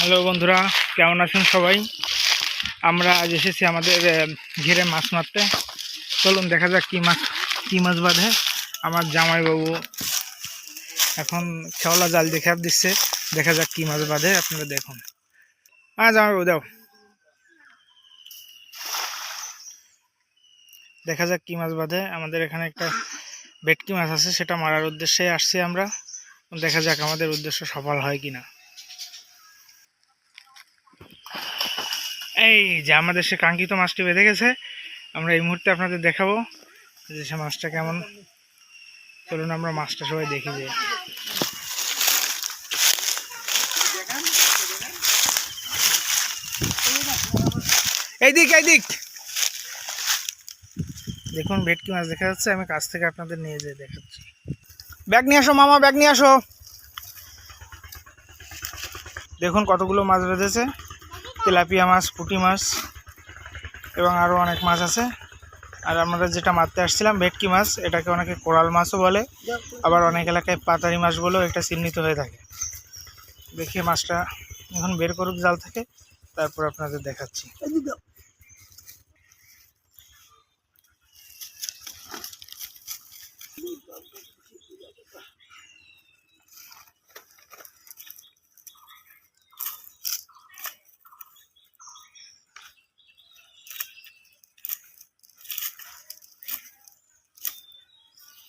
Hello বন্ধুরা, কেমন আছেন সবাই? আমরা আজ এসেছি আমাদের ঘিরে মাছ মারতে। চলুন দেখা যাক কি মাছ বাঁধে আমার জামাইবাবু। এখন খেওলা জাল দেখে দিচ্ছে, দেখা যাক কি মাছ বাঁধে। আপনারা দেখুন। জামাইবাবু দাও, দেখা যাক কি মাছ বাঁধে। আমাদের এখানে একটা ভেটকি মাছ আছে, সেটা মারার উদ্দেশ্যে আসছি আমরা। দেখা যাক আমাদের উদ্দেশ্য সফল হয় কিনা। এই যে আমাদের সে কাঙ্ক্ষিত মাছটি বেঁধে গেছে। আমরা এই মুহূর্তে আপনাদের দেখাবো যে সে মাছটা কেমন। চলুন আমরা মাছটা সবাই দেখি। যে এইদিক দেখুন ভেটকি মাছ দেখা যাচ্ছে। আমি কাছ থেকে আপনাদের নিয়ে যেয়ে দেখাচ্ছি। ব্যাগ নিয়ে আসো মামা, ব্যাগ নিয়ে আসো। দেখুন কতগুলো মাছ বেঁধেছে। তেলাপিয়া মাছ, পুঁটি মাছ এবং আরও অনেক মাছ আছে। আর আমরা যেটা মারতে আসছিলাম ভেটকি মাছ, এটাকে অনেকে কোরাল মাছও বলে, আবার অনেক এলাকায় পাতারি মাছ বলেও এটা চিহ্নিত হয়ে থাকে। দেখি মাছটা এখন বের করুক জাল থেকে, তারপর আপনাদের দেখাচ্ছি।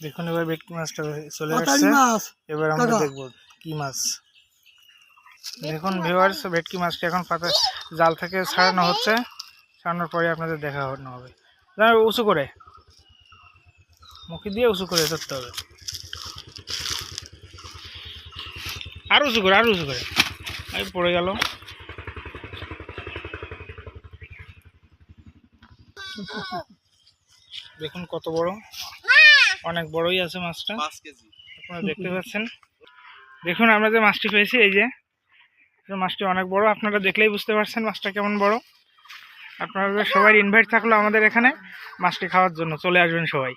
দেখুন এবার ভেটকি মাছটা চলে আসছে। এবার আমরা দেখব কি মাছ। দেখুন ভিউয়ার্স, ভেটকি মাছটা এখন পাতা জাল থেকে ছাড়ানো হচ্ছে। ছাড়ানোর পরে আপনাদের দেখানো হবে। উঁচু করে, মুখে দিয়ে উঁচু করে ধরতে হবে। আর উঁচু করে, এই পড়ে গেল। দেখুন কত বড়, অনেক বড়ই আছে মাছটা, আপনারা দেখতে পাচ্ছেন। দেখুন আমরা যে মাছটি পেয়েছি, এই যে মাছটি অনেক বড়। আপনারা দেখলেই বুঝতে পারছেন মাছটা কেমন বড়। আপনাদের সবাই ইনভাইট থাকলো আমাদের এখানে মাছটি খাওয়ার জন্য, চলে আসবেন সবাই।